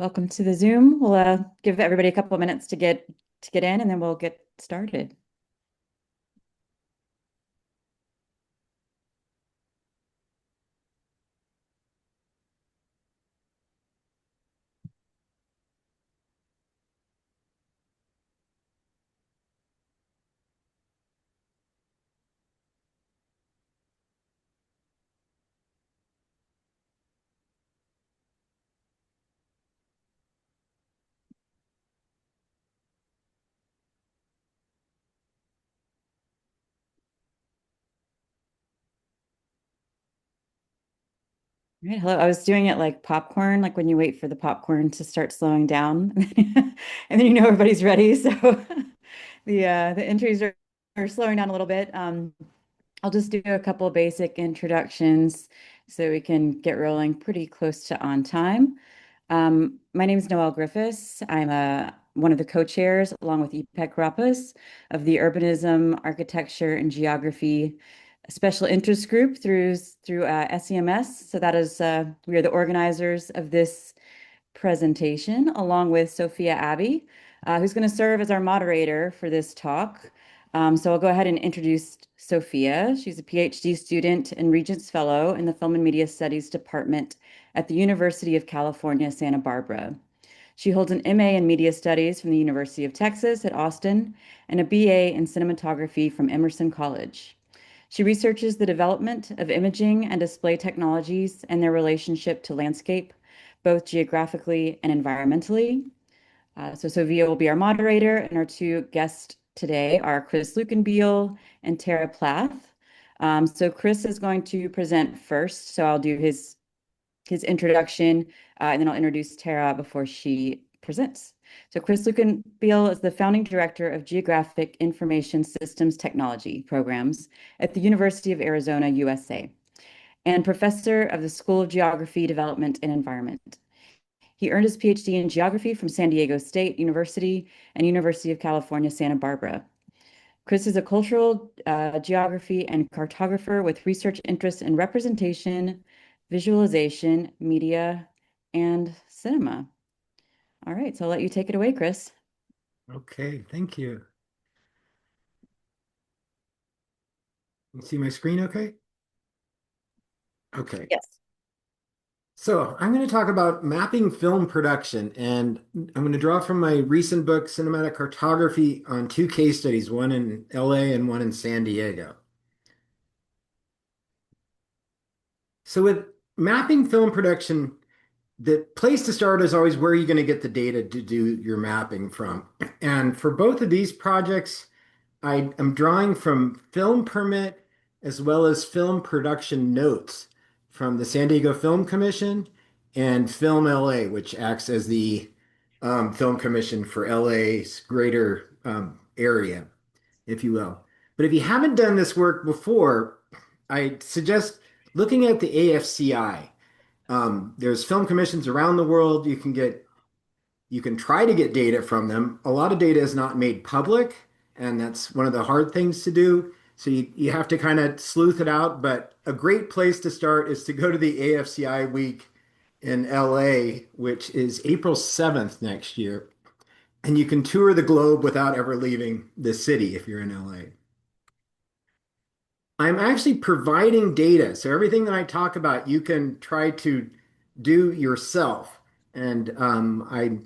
Welcome to the Zoom. We'll give everybody a couple of minutes to get in, and then we'll get started. All right, hello. I was doing it like popcorn, like when you wait for the popcorn to start slowing down, and then you know everybody's ready. So the entries are slowing down a little bit. I'll just do a couple of basic introductions so we can get rolling pretty close to on time. My name is Noelle Griffiths. I'm one of the co-chairs, along with Ipek Rappas, of the Urbanism, Architecture, and Geography Special Interest Group through SCMS. So that is we are the organizers of this presentation, along with Sophia Abbey, who's going to serve as our moderator for this talk. So I'll go ahead and introduce Sophia. She's a PhD student and Regents Fellow in the Film and Media Studies Department at the University of California, Santa Barbara. She holds an MA in Media Studies from the University of Texas at Austin and a BA in Cinematography from Emerson College. She researches the development of imaging and display technologies and their relationship to landscape, both geographically and environmentally. So Sophia will be our moderator, and our two guests today are Chris Lukinbeal and Tara Plath. So Chris is going to present first, so I'll do his introduction, and then I'll introduce Tara before she presents. So Chris Lukinbeal is the founding director of Geographic Information Systems Technology programs at the University of Arizona, USA, and professor of the School of Geography, Development, and Environment. He earned his PhD in geography from San Diego State University and University of California, Santa Barbara. Chris is a cultural geography and cartographer with research interests in representation, visualization, media, and cinema. All right, so I'll let you take it away, Chris. Okay, thank you. You see my screen okay? Okay. Yes. So I'm going to talk about mapping film production, and I'm going to draw from my recent book, Cinematic Cartography, on two case studies, one in LA and one in San Diego. So with mapping film production, the place to start is always where you're going to get the data to do your mapping from. And for both of these projects, I am drawing from film permit as well as film production notes from the San Diego Film Commission and Film LA, which acts as the film commission for LA's greater area, if you will. But if you haven't done this work before, I suggest looking at the AFCI. There's film commissions around the world. You can try to get data from them. A lot of data is not made public, and that's one of the hard things to do. So you have to kind of sleuth it out. But a great place to start is to go to the AFCI week in LA, which is April 7th next year. And you can tour the globe without ever leaving the city if you're in LA. I'm actually providing data. So everything that I talk about, you can try to do yourself. And I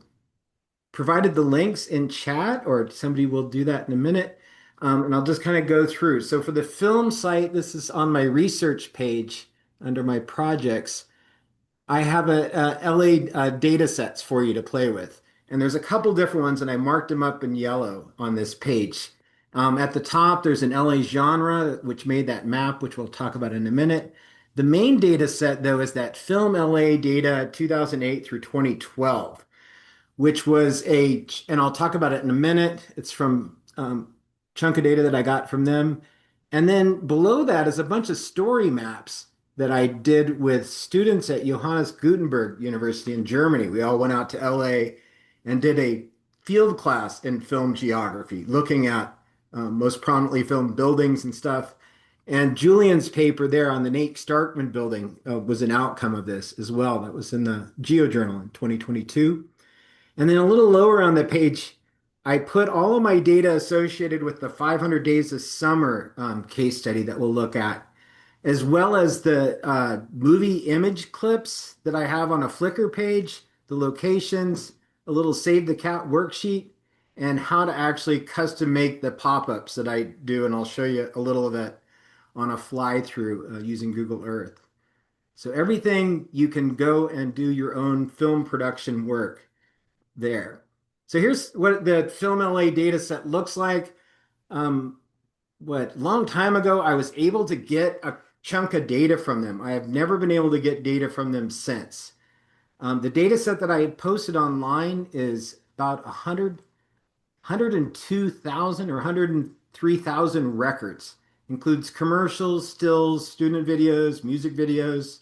provided the links in chat, or somebody will do that in a minute. And I'll just kind of go through. So for the film site, this is on my research page under my projects. I have a LA data sets for you to play with. And there's a couple different ones, and I marked them up in yellow on this page. At the top, there's an LA genre, which made that map, which we'll talk about in a minute. The main data set, though, is that Film LA data 2008 through 2012, which was and I'll talk about it in a minute. It's from chunk of data that I got from them. And then below that is a bunch of story maps that I did with students at Johannes Gutenberg University in Germany. We all went out to LA and did a field class in film geography, looking at most prominently filmed buildings and stuff. And Julian's paper there on the Nate Starkman building was an outcome of this as well. That was in the GeoJournal in 2022. And then a little lower on the page, I put all of my data associated with the 500 Days of Summer case study that we'll look at, as well as the movie image clips that I have on a Flickr page, the locations, a little Save the Cat worksheet, and how to actually custom make the pop-ups that I do. And I'll show you a little of that on a fly through using Google Earth. So everything you can go and do your own film production work there. So here's what the Film LA data set looks like. Um, what long time ago I was able to get a chunk of data from them. I have never been able to get data from them since. The data set that I had posted online is about 102,000 or 103,000 records. Includes commercials, stills, student videos, music videos,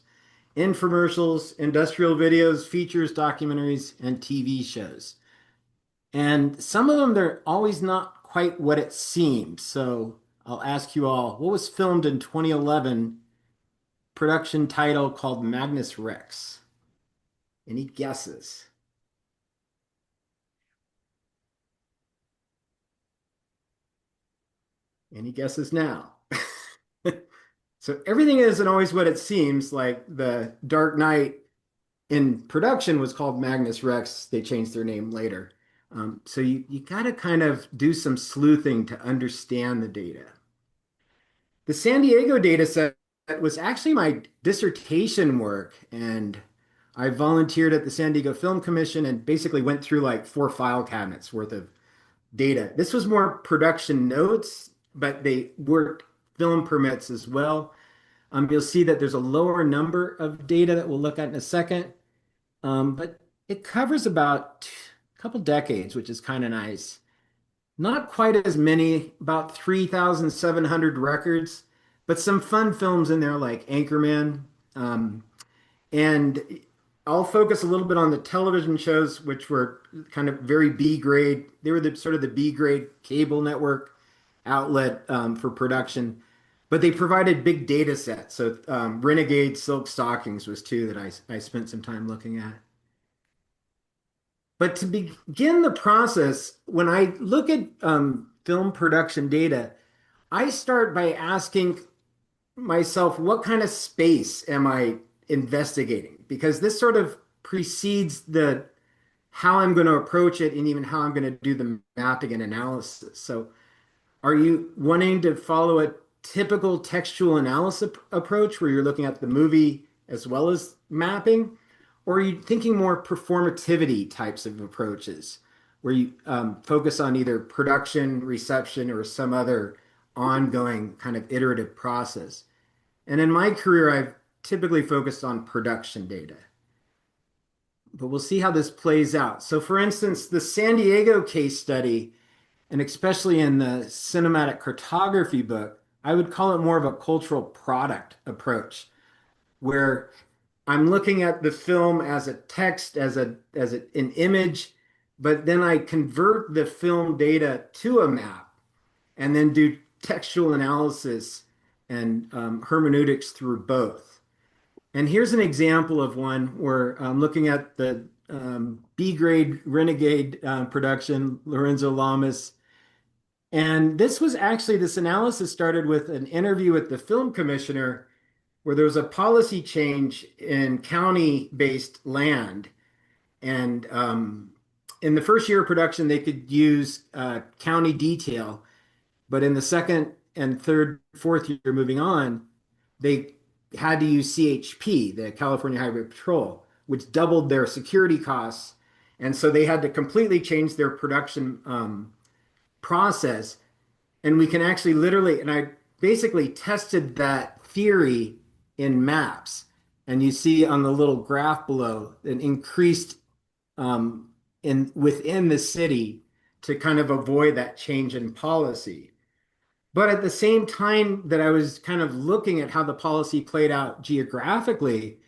infomercials, industrial videos, features, documentaries, and TV shows. And some of them, they're always not quite what it seems. So I'll ask you all, what was filmed in 2011, production title called Magnus Rex? Any guesses? Any guesses now? So everything isn't always what it seems. Like the Dark Knight in production was called Magnus Rex. They changed their name later. So you got to kind of do some sleuthing to understand the data. The San Diego data set was actually my dissertation work, and I volunteered at the San Diego Film Commission and basically went through like 4 file cabinets worth of data. This was more production notes, but they were film permits as well. You'll see that there's a lower number of data that we'll look at in a second, but it covers about a couple decades, which is kind of nice. Not quite as many, about 3,700 records, but some fun films in there like Anchorman. And I'll focus a little bit on the television shows, which were kind of very B grade. They were the sort of the B grade cable network outlet for production, but they provided big data sets. So Renegade Silk Stockings was two that I spent some time looking at. But to begin the process, when I look at film production data, I start by asking myself, what kind of space am I investigating? Because this sort of precedes the how I'm going to approach it and even how I'm going to do the mapping and analysis. So are you wanting to follow a typical textual analysis approach where you're looking at the movie as well as mapping? Or are you thinking more performativity types of approaches where you focus on either production, reception, or some other ongoing kind of iterative process? And in my career, I've typically focused on production data. But we'll see how this plays out. So, for instance, the San Diego case study, and especially in the cinematic cartography book, I would call it more of a cultural product approach, where I'm looking at the film as a text, an image, but then I convert the film data to a map and then do textual analysis and hermeneutics through both. And here's an example of one where I'm looking at the B grade Renegade production, Lorenzo Lamas. And this analysis started with an interview with the film commissioner where there was a policy change in county-based land. And in the first year of production, they could use county detail, but in the second and third, fourth year moving on, they had to use CHP, the California Highway Patrol, which doubled their security costs. And so they had to completely change their production process. And we can actually literally, and I basically tested that theory in maps. And you see on the little graph below an increased in within the city to kind of avoid that change in policy. But at the same time that I was kind of looking at how the policy played out geographically,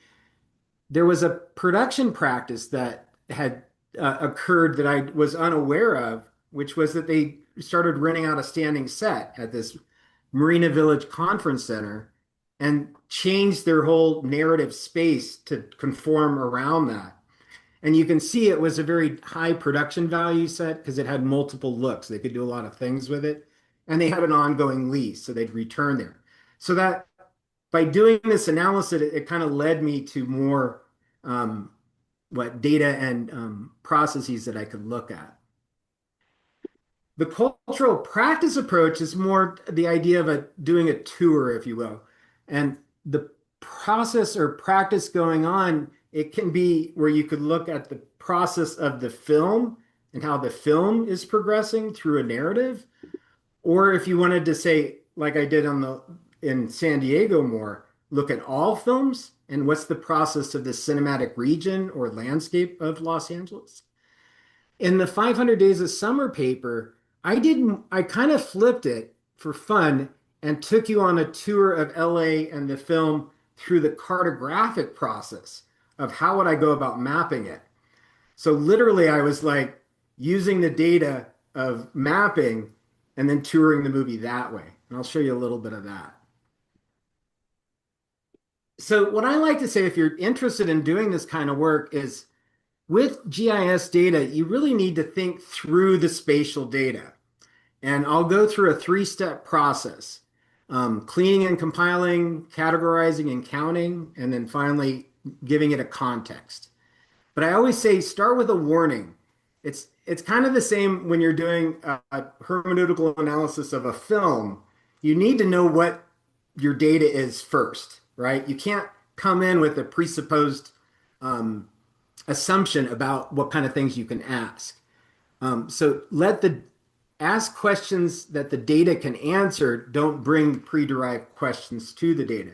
there was a production practice that had occurred that I was unaware of, which was that they started renting out a standing set at this Marina Village Conference Center and changed their whole narrative space to conform around that. And you can see it was a very high production value set because it had multiple looks. They could do a lot of things with it. And they had an ongoing lease, so they'd return there. So that by doing this analysis, it kind of led me to more what data and processes that I could look at. The cultural practice approach is more the idea of doing a tour, if you will. And the process or practice going on, it can be where you could look at the process of the film and how the film is progressing through a narrative. Or if you wanted to say, like I did in San Diego more, look at all films and what's the process of the cinematic region or landscape of Los Angeles. In the 500 Days of Summer paper, I kind of flipped it for fun and took you on a tour of LA and the film through the cartographic process of how would I go about mapping it. So literally I was like using the data of mapping and then touring the movie that way. And I'll show you a little bit of that. So what I like to say, if you're interested in doing this kind of work, is with GIS data, you really need to think through the spatial data. And I'll go through a three-step process: cleaning and compiling, categorizing and counting, and then finally giving it a context. But I always say start with a warning. It's kind of the same when you're doing a hermeneutical analysis of a film. You need to know what your data is first, right? You can't come in with a presupposed assumption about what kind of things you can ask. So ask questions that the data can answer. Don't bring pre-derived questions to the data.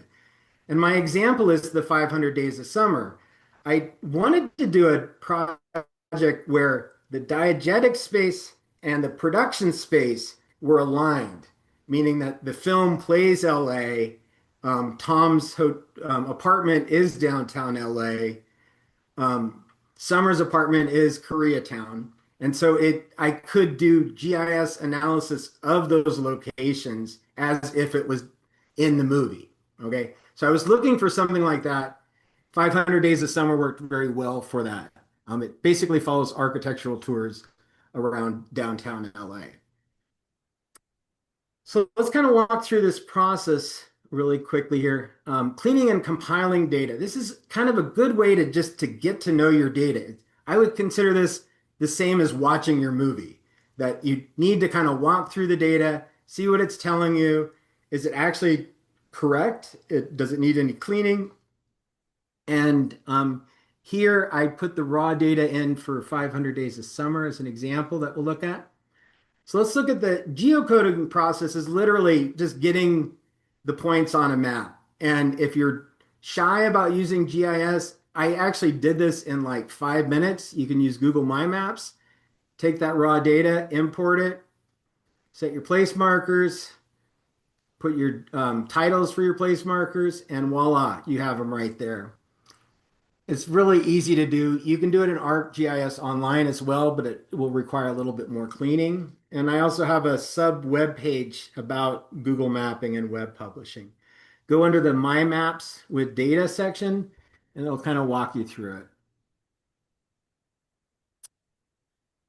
And my example is the 500 Days of Summer. I wanted to do a project where the diegetic space and the production space were aligned, meaning that the film plays LA, Tom's apartment is downtown LA, Summer's apartment is Koreatown. And so I could do GIS analysis of those locations as if it was in the movie. Okay. So I was looking for something like that. 500 Days of Summer worked very well for that. It basically follows architectural tours around downtown LA. So let's kind of walk through this process really quickly here. Cleaning and compiling data. This is kind of a good way to just to get to know your data. I would consider this the same as watching your movie, that you need to kind of walk through the data, see what it's telling you. Is it actually correct? Does it need any cleaning? And here I put the raw data in for 500 Days of Summer as an example that we'll look at. So let's look at the geocoding process is literally just getting the points on a map. And if you're shy about using GIS, I actually did this in like 5 minutes. You can use Google My Maps, take that raw data, import it, set your place markers, put your titles for your place markers, and voila, you have them right there. It's really easy to do. You can do it in ArcGIS online as well, but it will require a little bit more cleaning. And I also have a sub web page about Google mapping and web publishing. Go under the My Maps with Data section, and it'll kind of walk you through it.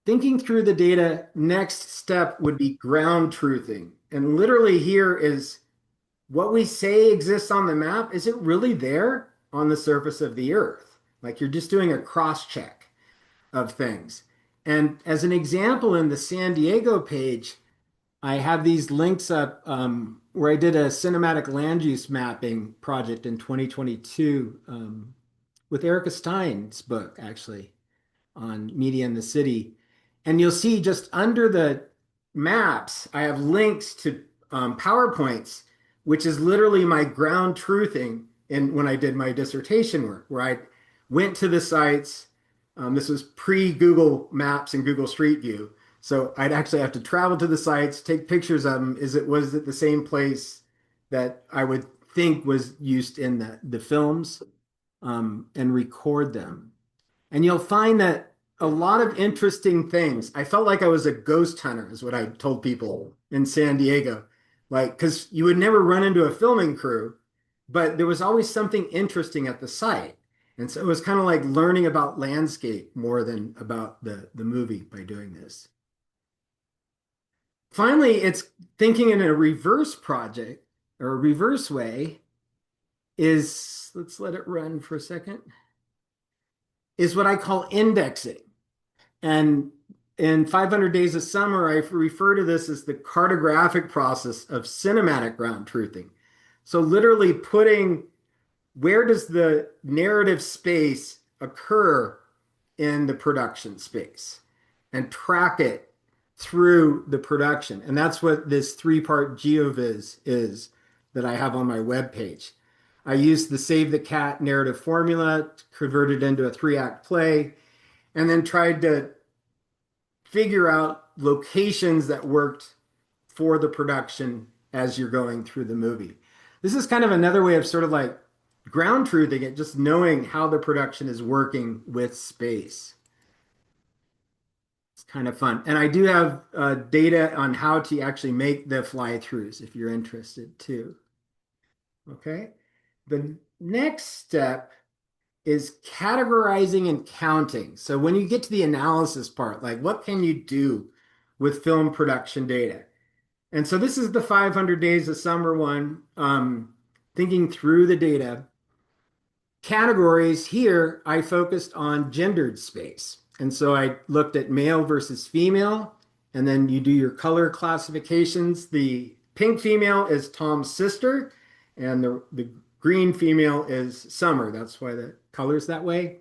Thinking through the data, next step would be ground truthing. And literally here is what we say exists on the map. Is it really there on the surface of the earth? Like you're just doing a cross check of things. And as an example, in the San Diego page, I have these links up where I did a cinematic land use mapping project in 2022 with Erica Stein's book, actually, on media in the city. And you'll see just under the maps, I have links to PowerPoints, which is literally my ground truthing in when I did my dissertation work, where I went to the sites. This was pre-Google Maps and Google Street View. So I'd actually have to travel to the sites, take pictures of them. Was it the same place that I would think was used in the films, and record them? And you'll find that a lot of interesting things. I felt like I was a ghost hunter, is what I told people in San Diego. Like, because you would never run into a filming crew, but there was always something interesting at the site. And so it was kind of like learning about landscape more than about the movie by doing this. Finally, it's thinking in a reverse project or a reverse way is, let's let it run for a second, is what I call indexing. And in 500 Days of Summer, I refer to this as the cartographic process of cinematic ground truthing. So literally putting where does the narrative space occur in the production space and track it through the production. And that's what this three-part GeoViz is that I have on my webpage. I used the Save the Cat narrative formula, converted it into a three-act play, and then tried to figure out locations that worked for the production as you're going through the movie. This is kind of another way of sort of like ground truthing it, just knowing how the production is working with space. It's kind of fun. And I do have data on how to actually make the fly-throughs if you're interested too. Okay. The next step is categorizing and counting. So when you get to the analysis part, like what can you do with film production data? And so this is the 500 Days of Summer one, thinking through the data. Categories here, I focused on gendered space. And so I looked at male versus female, and then you do your color classifications. The pink female is Tom's sister, and the green female is Summer. That's why the color's that way.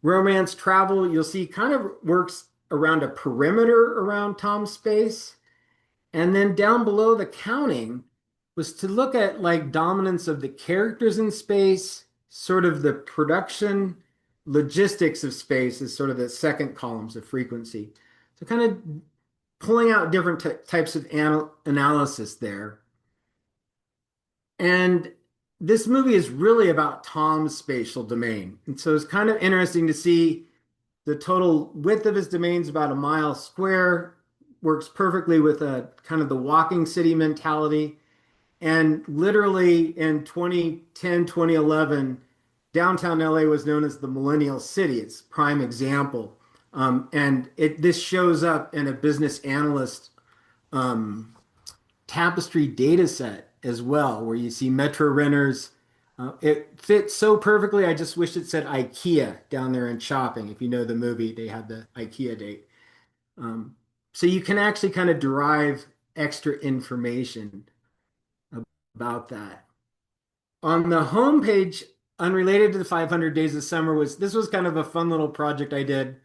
Romance travel, you'll see kind of works around a perimeter around Tom's space. And then down below the counting was to look at like dominance of the characters in space, sort of the production logistics of space is sort of the second columns of frequency. So kind of pulling out different types of analysis there. And this movie is really about Tom's spatial domain. And so it's kind of interesting to see the total width of his domain is about a mile square, works perfectly with a kind of the walking city mentality. And literally in 2010, 2011, downtown LA was known as the Millennial City. It's a prime example. And this shows up in a business analyst tapestry data set as well, where you see metro renters. It fits so perfectly. I just wish it said IKEA down there in shopping. If you know the movie, they had the IKEA date. Um, so you can actually kind of derive extra information about that. On the homepage, unrelated to the 500 Days of Summer, this was kind of a fun little project I did.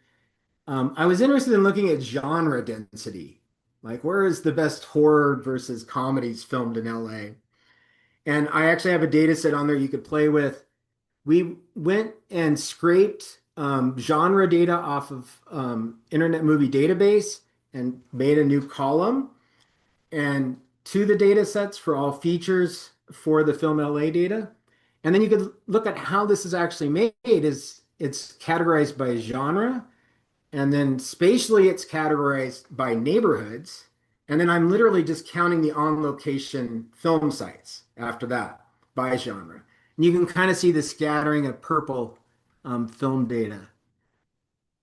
I was interested in looking at genre density, like where is the best horror versus comedies filmed in LA? And I actually have a data set on there you could play with. We went and scraped genre data off of Internet Movie Database and made a new column and to the data sets for all features for the Film LA data. And then you could look at how this is actually made is it's categorized by genre and then spatially it's categorized by neighborhoods. And then I'm literally just counting the on location film sites after that by genre. And you can kind of see the scattering of purple film data.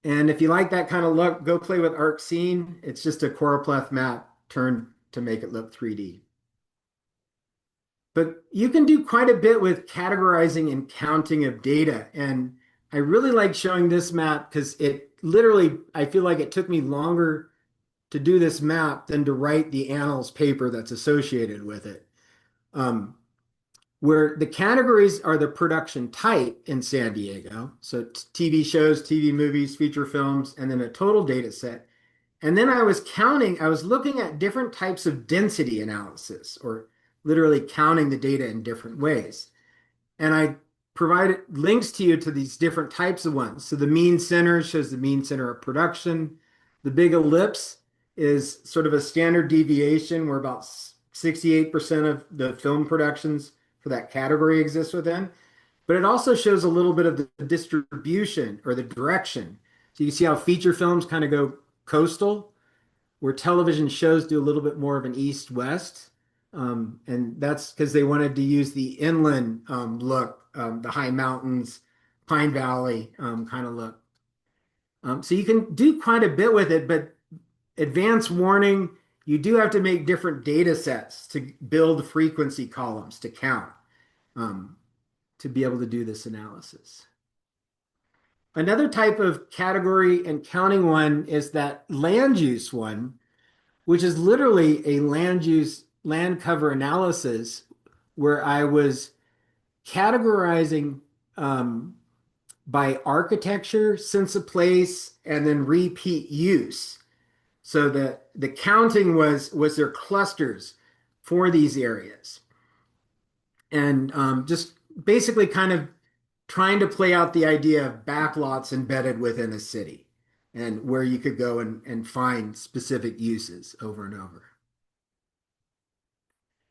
And if you like that kind of look, go play with ArcScene. It's just a choropleth map turned to make it look 3D. But you can do quite a bit with categorizing and counting of data. And I really like showing this map because it literally, I feel like it took me longer to do this map than to write the annals paper that's associated with it. Where the categories are the production type in San Diego. So TV shows, TV movies, feature films, and then a total data set. And then I was counting, I was looking at different types of density analysis or literally counting the data in different ways. And I provided links to you to these different types of ones. So the mean center shows the mean center of production. The big ellipse is sort of a standard deviation where about 68% of the film productions for that category exist within. But it also shows a little bit of the distribution or the direction. So you can see how feature films kind of go coastal, where television shows do a little bit more of an east-west And that's because they wanted to use the inland look, the high mountains, Pine Valley kind of look. So you can do quite a bit with it, but advanced warning, you do have to make different data sets to build frequency columns to count um, to be able to do this analysis. Another type of category and counting one is that land use one, which is literally a land use land cover analysis where I was categorizing um, by architecture, sense of place, and then repeat use. So the counting was there clusters for these areas, and just basically kind of trying to play out the idea of backlots embedded within a city and where you could go and find specific uses over and over.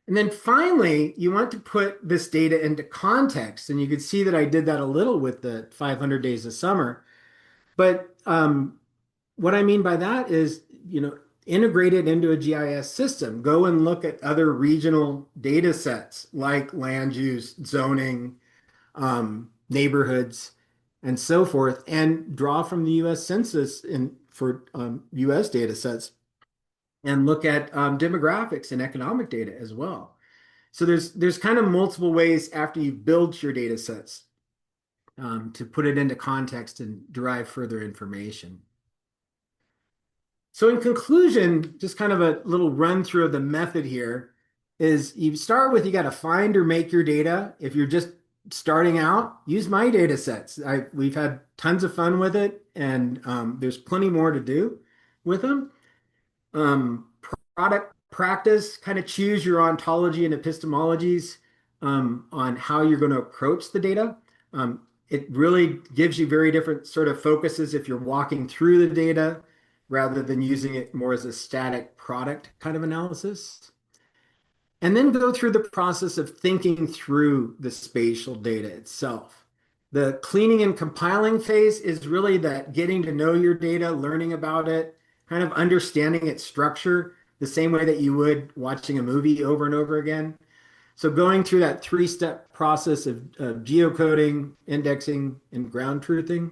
And then finally, you want to put this data into context. And you could see that I did that a little with the 500 days of summer. But what I mean by that is, integrate it into a GIS system. Go and look at other regional data sets like land use, zoning, neighborhoods, and so forth, and draw from the US Census for US data sets and look at demographics and economic data as well. So there's kind of multiple ways after you build your data sets to put it into context and derive further information. So in conclusion, just kind of a little run through of the method here is you start with you got to find or make your data. If you're just starting out, use my data sets. We've had tons of fun with it, and there's plenty more to do with them. Um, Product practice, kind of choose your ontology and epistemologies on how you're going to approach the data. It really gives you very different sort of focuses if you're walking through the data rather than using it more as a static product kind of analysis. And then go through the process of thinking through the spatial data itself. The cleaning and compiling phase is really that getting to know your data, learning about it, kind of understanding its structure the same way that you would watching a movie over and over again. So going through that three-step process of geocoding, indexing, and ground truthing.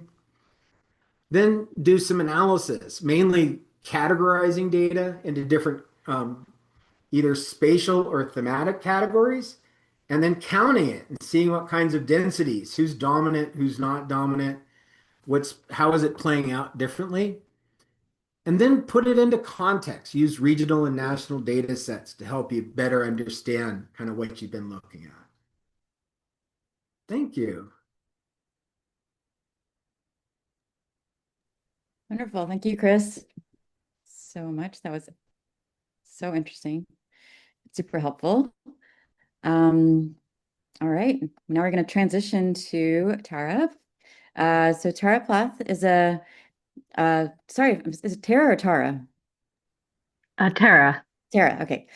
Then do some analysis, mainly categorizing data into different either spatial or thematic categories, and then counting it and seeing what kinds of densities, who's dominant, who's not dominant, how is it playing out differently, and then put it into context. Use regional and national data sets to help you better understand kind of what you've been looking at. Thank you. Wonderful. Thank you, Chris, so much. That was so interesting. Super helpful. All right, now we're going to transition to Tara. So Tara Plath is sorry, is it Tara or Tara? Tara. Tara, okay.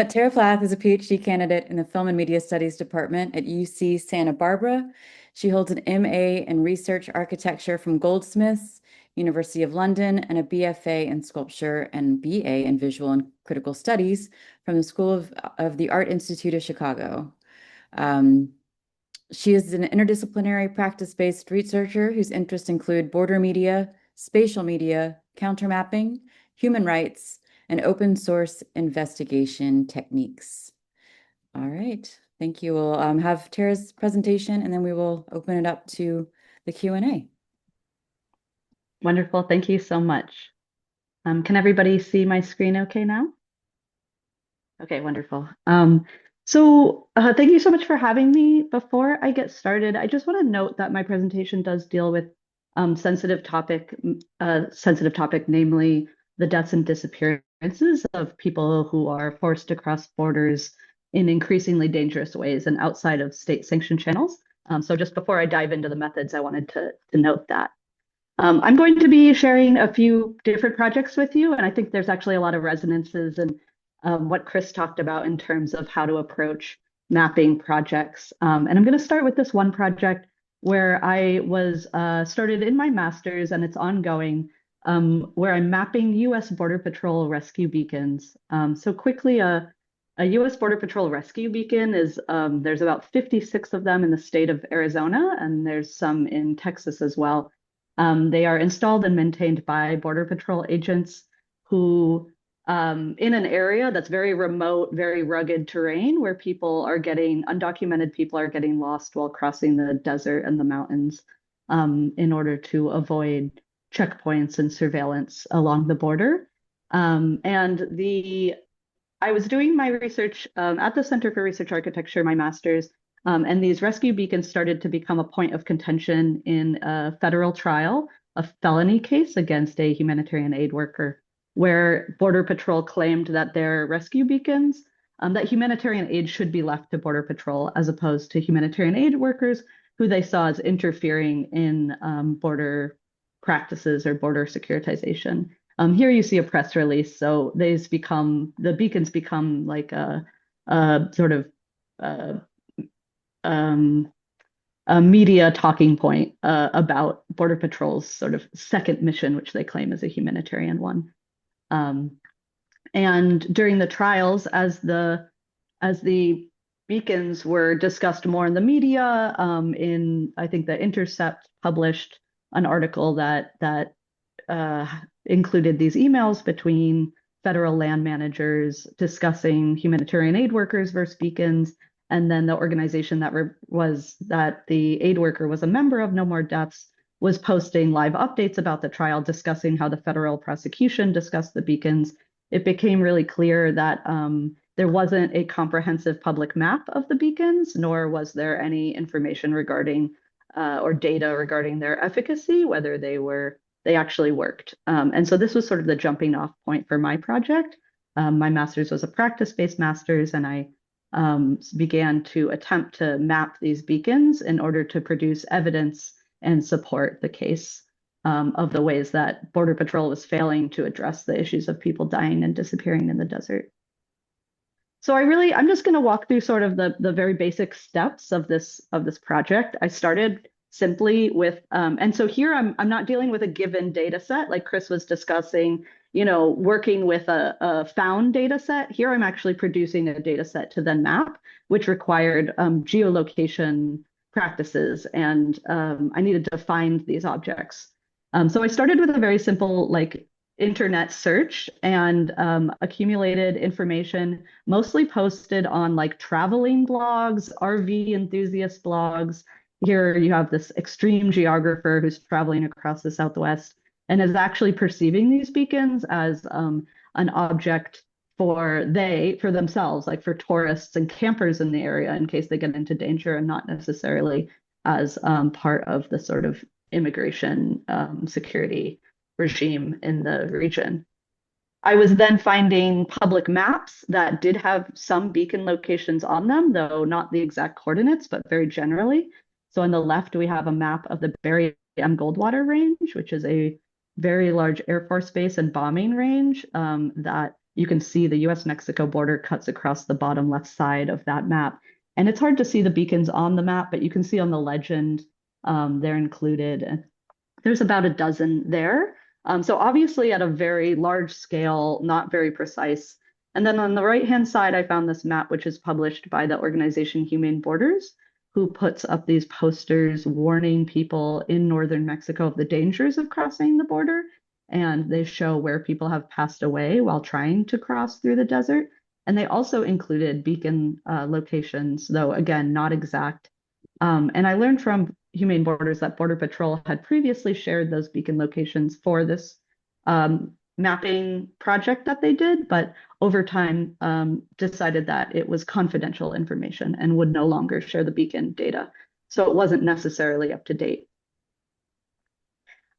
Tara Plath is a PhD candidate in the Film and Media Studies Department at UC Santa Barbara. She holds an MA in Research Architecture from Goldsmiths, University of London, and a BFA in Sculpture and BA in Visual and Critical Studies from the School of the Art Institute of Chicago. She is an interdisciplinary practice-based researcher whose interests include border media, spatial media, countermapping, human rights, and open source investigation techniques. All right, thank you. We'll have Tara's presentation and then we will open it up to the Q&A. Wonderful, thank you so much. Can everybody see my screen okay now? Okay, wonderful. Thank you so much for having me. Before I get started, I just want to note that my presentation does deal with sensitive topic, namely the deaths and disappearances of people who are forced to cross borders in increasingly dangerous ways and outside of state-sanctioned channels. So just before I dive into the methods, I wanted to note that. I'm going to be sharing a few different projects with you, and I think there's actually a lot of resonances in what Chris talked about in terms of how to approach mapping projects. And I'm going to start with this one project where I was started in my master's and it's ongoing, where I'm mapping US Border Patrol rescue beacons. So quickly, A U.S. Border Patrol rescue beacon is, there's about 56 of them in the state of Arizona, and there's some in Texas as well. They are installed and maintained by Border Patrol agents who, in an area that's very remote, very rugged terrain where undocumented people are getting lost while crossing the desert and the mountains, in order to avoid checkpoints and surveillance along the border. I was doing my research at the Center for Research Architecture, my master's, and these rescue beacons started to become a point of contention in a federal trial, a felony case against a humanitarian aid worker, where Border Patrol claimed that their rescue beacons, that humanitarian aid should be left to Border Patrol as opposed to humanitarian aid workers who they saw as interfering in border practices or border securitization. Here you see a press release. So the beacons become like a sort of a media talking point about Border Patrol's sort of second mission, which they claim is a humanitarian one. And during the trials, as the beacons were discussed more in the media, I think The Intercept published an article that included these emails between federal land managers discussing humanitarian aid workers versus beacons, and then the organization that the aid worker was a member of, No More Deaths, was posting live updates about the trial, discussing how the federal prosecution discussed the beacons. It became really clear that there wasn't a comprehensive public map of the beacons, nor was there any information regarding or data regarding their efficacy, whether they actually worked. And so this was sort of the jumping off point for my project. My master's was a practice-based master's, and I began to attempt to map these beacons in order to produce evidence and support the case of the ways that Border Patrol was failing to address the issues of people dying and disappearing in the desert. So I'm just going to walk through sort of the very basic steps of this project. I started simply with, and so here I'm not dealing with a given data set like Chris was discussing, working with a found data set. Here I'm actually producing a data set to then map, which required geolocation practices, and I needed to find these objects. So I started with a very simple internet search and accumulated information, mostly posted on traveling blogs, RV enthusiast blogs. Here you have this extreme geographer who's traveling across the Southwest and is actually perceiving these beacons as an object for themselves, like for tourists and campers in the area in case they get into danger, and not necessarily as part of the sort of immigration security regime in the region. I was then finding public maps that did have some beacon locations on them, though not the exact coordinates, but very generally. So on the left, we have a map of the Barry M. Goldwater Range, which is a very large Air Force base and bombing range that you can see the US-Mexico border cuts across the bottom left side of that map. And it's hard to see the beacons on the map, but you can see on the legend they're included. There's about a dozen there. So obviously at a very large scale, not very precise. And then on the right-hand side, I found this map, which is published by the organization Humane Borders, who puts up these posters warning people in northern Mexico of the dangers of crossing the border. And they show where people have passed away while trying to cross through the desert. And they also included beacon locations, though again, not exact. And I learned from Humane Borders that Border Patrol had previously shared those beacon locations for this mapping project that they did, but over time decided that it was confidential information and would no longer share the beacon data. So it wasn't necessarily up to date.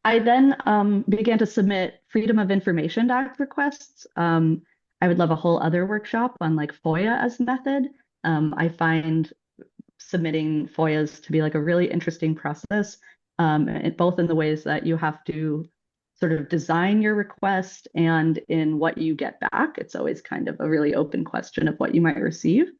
I then began to submit Freedom of Information Act requests. I would love a whole other workshop on FOIA as method. I find submitting FOIAs to be a really interesting process, both in the ways that you have to sort of design your request and in what you get back. It's always kind of a really open question of what you might receive.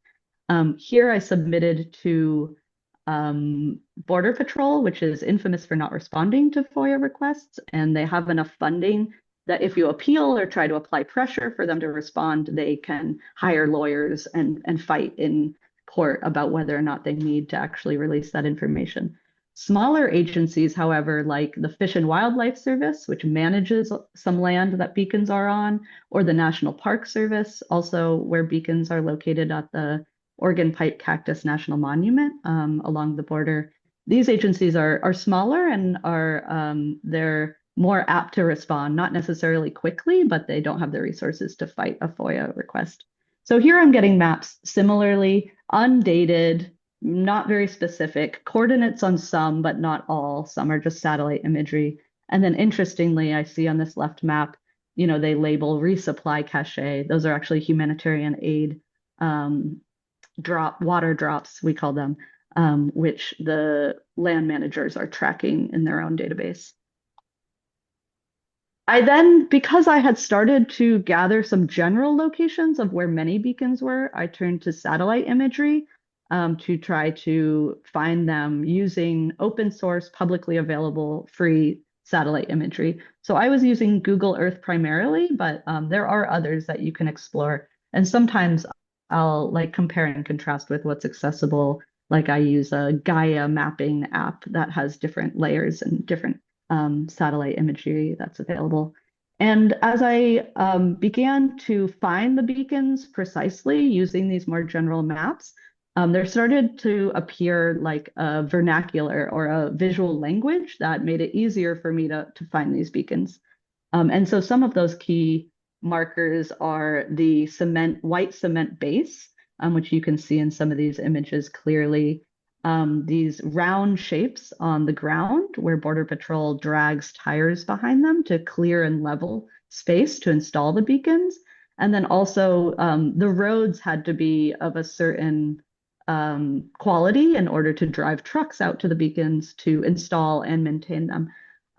Here I submitted to Border Patrol, which is infamous for not responding to FOIA requests, and they have enough funding that if you appeal or try to apply pressure for them to respond, they can hire lawyers and fight in court about whether or not they need to actually release that information. Smaller agencies, however, like the Fish and Wildlife Service, which manages some land that beacons are on, or the National Park Service, also where beacons are located at the Oregon Pipe Cactus National Monument along the border. These agencies are smaller and they're more apt to respond, not necessarily quickly, but they don't have the resources to fight a FOIA request. So here I'm getting maps similarly, undated, not very specific, coordinates on some, but not all. Some are just satellite imagery. And then interestingly, I see on this left map, they label resupply cache. Those are actually humanitarian aid water drops, we call them, which the land managers are tracking in their own database. I then, because I had started to gather some general locations of where many beacons were, I turned to satellite imagery to try to find them using open source, publicly available, free satellite imagery. So I was using Google Earth primarily, but there are others that you can explore. And sometimes I'll like compare and contrast with what's accessible. Like I use a Gaia mapping app that has different layers and different satellite imagery that's available. And as I began to find the beacons precisely using these more general maps, there started to appear like a vernacular or a visual language that made it easier for me to find these beacons. And so some of those key markers are the white cement base, which you can see in some of these images clearly. These round shapes on the ground where Border Patrol drags tires behind them to clear and level space to install the beacons. And then also the roads had to be of a certain quality in order to drive trucks out to the beacons to install and maintain them.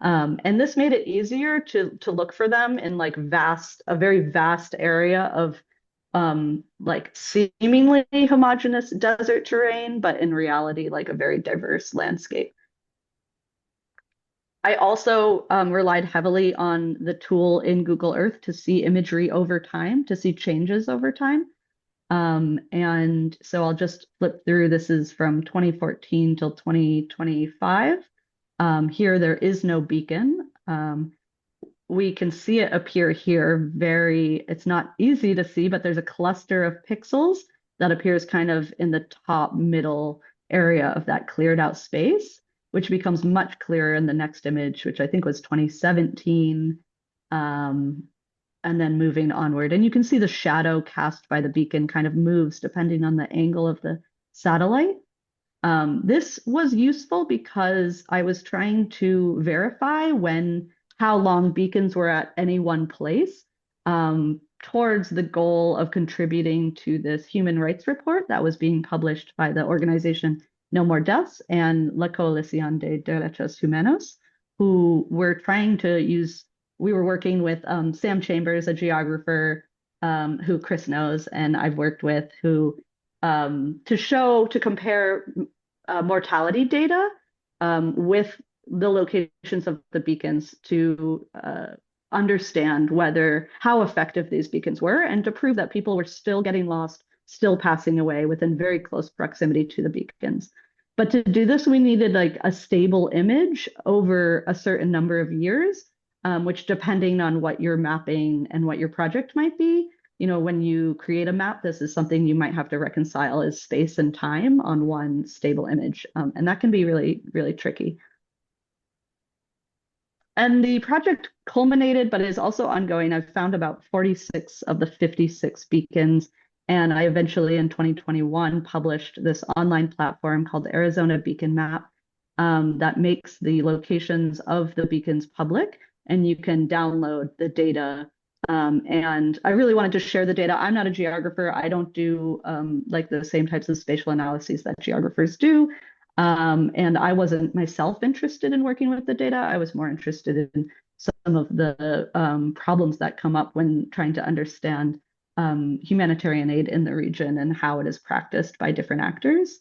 And this made it easier to look for them in like a very vast area of like seemingly homogeneous desert terrain, but in reality, like a very diverse landscape. I also relied heavily on the tool in Google Earth to see imagery over time, to see changes over time. And so I'll just flip through. This is from 2014 till 2025. Here, there is no beacon. We can see it appear here it's not easy to see, but there's a cluster of pixels that appears kind of in the top middle area of that cleared out space, which becomes much clearer in the next image, which I think was 2017, and then moving onward. And you can see the shadow cast by the beacon kind of moves depending on the angle of the satellite. This was useful because I was trying to verify how long beacons were at any one place towards the goal of contributing to this human rights report that was being published by the organization No More Deaths and La Coalición de Derechos Humanos, who were trying to we were working with Sam Chambers, a geographer who Chris knows and I've worked with, to compare mortality data with the locations of the beacons to understand how effective these beacons were and to prove that people were still getting lost, still passing away within very close proximity to the beacons. But to do this, we needed like a stable image over a certain number of years, which depending on what you're mapping and what your project might be, when you create a map, this is something you might have to reconcile as space and time on one stable image. And that can be really, really tricky. And the project culminated, but is also ongoing. I've found about 46 of the 56 beacons. And I eventually, in 2021, published this online platform called the Arizona Beacon Map that makes the locations of the beacons public. And you can download the data. And I really wanted to share the data. I'm not a geographer. I don't do like the same types of spatial analyses that geographers do. And I wasn't myself interested in working with the data. I was more interested in some of the problems that come up when trying to understand humanitarian aid in the region and how it is practiced by different actors.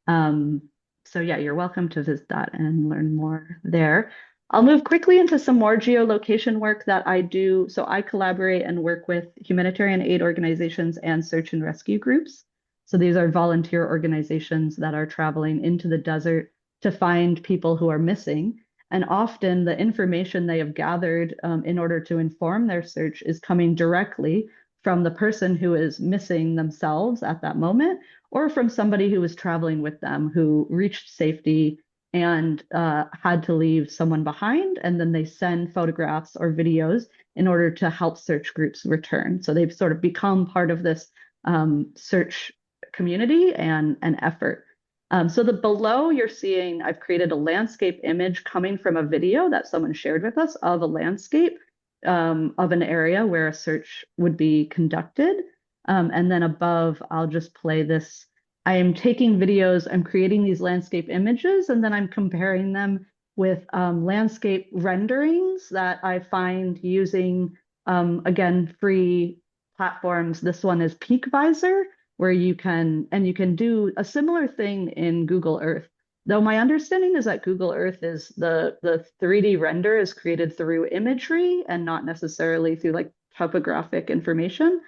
So yeah, you're welcome to visit that and learn more there. I'll move quickly into some more geolocation work that I do. So I collaborate and work with humanitarian aid organizations and search and rescue groups. So these are volunteer organizations that are traveling into the desert to find people who are missing. And often the information they have gathered in order to inform their search is coming directly from the person who is missing themselves at that moment, or from somebody who was traveling with them who reached safety and had to leave someone behind. And then they send photographs or videos in order to help search groups return. So they've sort of become part of this search community and effort. So the below you're seeing, I've created a landscape image coming from a video that someone shared with us of a landscape of an area where a search would be conducted. And then above, I'll just play this. I am taking videos, I'm creating these landscape images, and then I'm comparing them with landscape renderings that I find using, again, free platforms. This one is PeakVisor, where you can do a similar thing in Google Earth. Though my understanding is that Google Earth is the 3D render is created through imagery and not necessarily through like topographic information.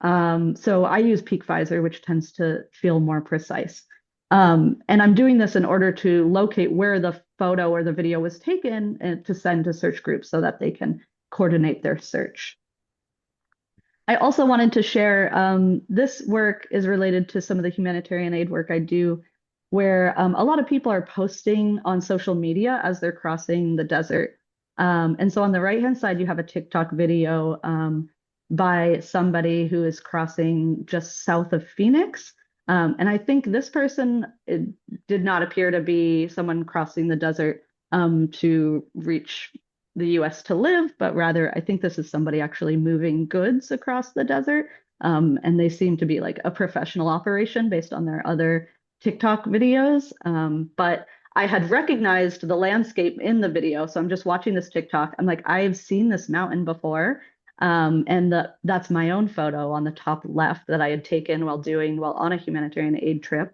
So I use PeakVisor, which tends to feel more precise. And I'm doing this in order to locate where the photo or the video was taken and to send to search groups so that they can coordinate their search. I also wanted to share this work is related to some of the humanitarian aid work I do, where a lot of people are posting on social media as they're crossing the desert. And so on the right-hand side, you have a TikTok video by somebody who is crossing just south of Phoenix. And I think this person did not appear to be someone crossing the desert to reach the US to live, but rather I think this is somebody actually moving goods across the desert. And they seem to be like a professional operation based on their other TikTok videos. But I had recognized the landscape in the video. So I'm just watching this TikTok. I'm like, I've seen this mountain before. And that's my own photo on the top left that I had taken while on a humanitarian aid trip.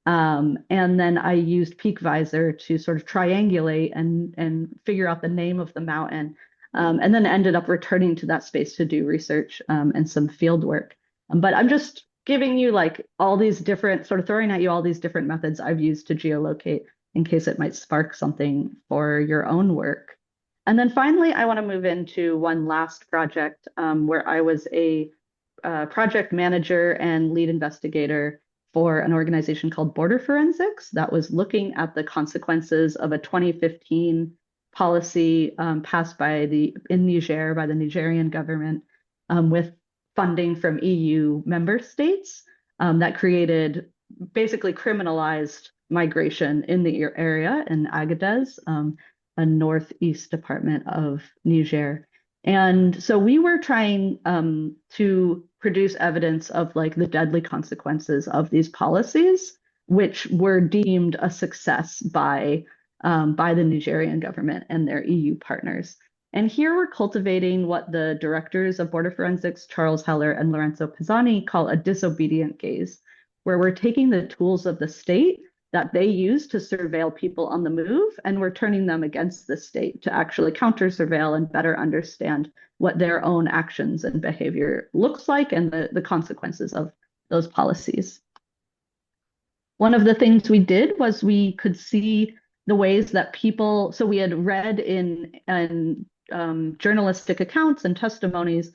And then I used PeakVisor to sort of triangulate and figure out the name of the mountain, and then ended up returning to that space to do research and some field work. But I'm just giving you like all these different, sort of throwing at you all these different methods I've used to geolocate in case it might spark something for your own work. And then finally, I want to move into one last project where I was a project manager and lead investigator for an organization called Border Forensics that was looking at the consequences of a 2015 policy passed in Niger by the Nigerian government with funding from EU member states that basically criminalized migration in the area in Agadez, a northeast department of Niger. And so we were trying to produce evidence of like the deadly consequences of these policies, which were deemed a success by the Nigerian government and their EU partners. And here we're cultivating what the directors of Border Forensics, Charles Heller and Lorenzo Pisani, call a disobedient gaze, where we're taking the tools of the state that they use to surveil people on the move, and we're turning them against the state to actually counter-surveil and better understand what their own actions and behavior looks like and the consequences of those policies. One of the things we did was we could see the ways that people, so we had read in journalistic accounts and testimonies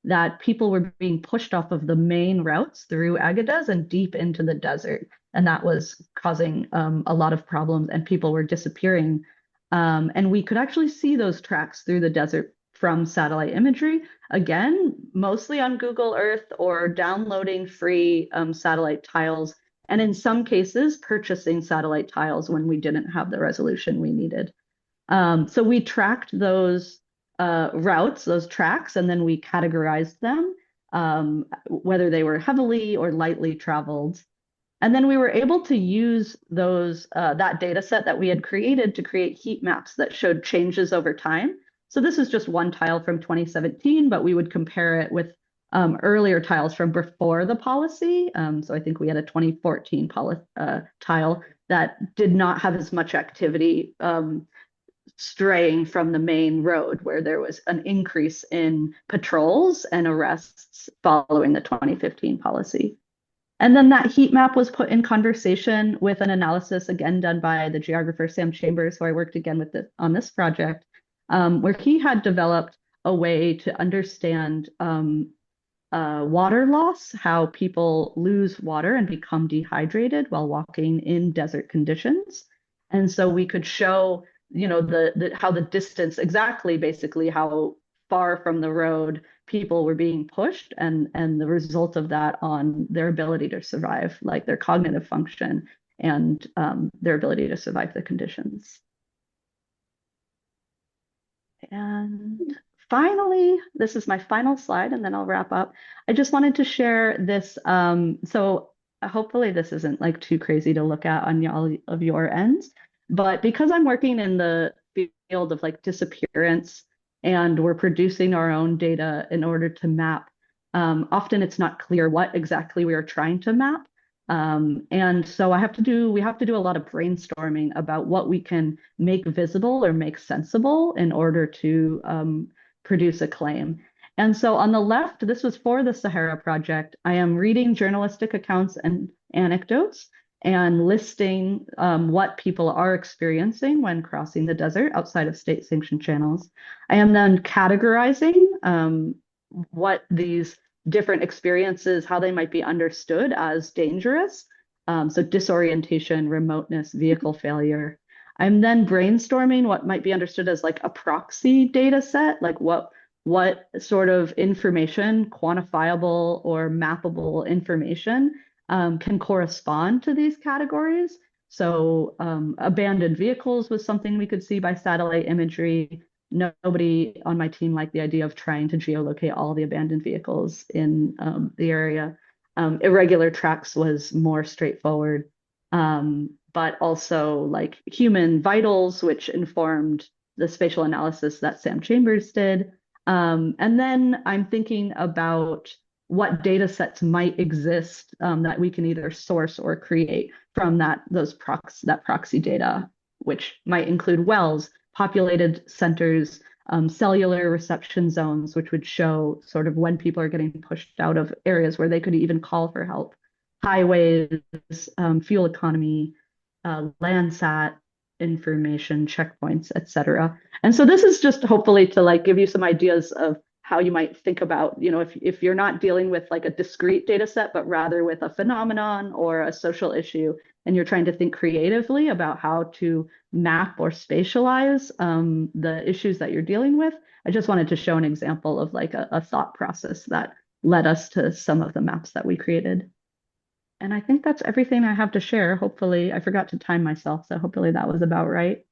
that people were being pushed off of the main routes through Agadez and deep into the desert. And that was causing a lot of problems and people were disappearing. And we could actually see those tracks through the desert from satellite imagery, again, mostly on Google Earth or downloading free satellite tiles. And in some cases, purchasing satellite tiles when we didn't have the resolution we needed. So we tracked those routes, those tracks, and then we categorized them, whether they were heavily or lightly traveled. And then we were able to use that data set that we had created to create heat maps that showed changes over time. So this is just one tile from 2017, but we would compare it with earlier tiles from before the policy. So I think we had a 2014 tile that did not have as much activity straying from the main road, where there was an increase in patrols and arrests following the 2015 policy. And then that heat map was put in conversation with an analysis, again done by the geographer Sam Chambers, who I worked again with on this project, where he had developed a way to understand water loss, how people lose water and become dehydrated while walking in desert conditions. And so we could show, how the distance, exactly basically how far from the road people were being pushed, and the result of that on their ability to survive, like their cognitive function and their ability to survive the conditions. And finally, this is my final slide, and then I'll wrap up. I just wanted to share this. So hopefully this isn't like too crazy to look at on all of your ends, but because I'm working in the field of like disappearance, and we're producing our own data in order to map, often it's not clear what exactly we are trying to map. And so we have to do a lot of brainstorming about what we can make visible or make sensible in order to produce a claim. And so on the left, this was for the Sahara Project. I am reading journalistic accounts and anecdotes and listing what people are experiencing when crossing the desert outside of state-sanctioned channels. I am then categorizing what these different experiences, how they might be understood as dangerous. So disorientation, remoteness, vehicle failure. I'm then brainstorming what might be understood as like a proxy data set, like what sort of information, quantifiable or mappable information, can correspond to these categories. So abandoned vehicles was something we could see by satellite imagery. Nobody on my team liked the idea of trying to geolocate all the abandoned vehicles in the area. Irregular tracks was more straightforward, but also like human vitals, which informed the spatial analysis that Sam Chambers did. And then I'm thinking about what data sets might exist that we can either source or create from that proxy data, which might include wells, populated centers, cellular reception zones, which would show sort of when people are getting pushed out of areas where they could even call for help, highways, fuel economy, Landsat information, checkpoints, etc. And so this is just hopefully to like give you some ideas of how you might think about, if you're not dealing with like a discrete data set, but rather with a phenomenon or a social issue, and you're trying to think creatively about how to map or spatialize the issues that you're dealing with. I just wanted to show an example of like a thought process that led us to some of the maps that we created. And I think that's everything I have to share. Hopefully, I forgot to time myself, so hopefully that was about right.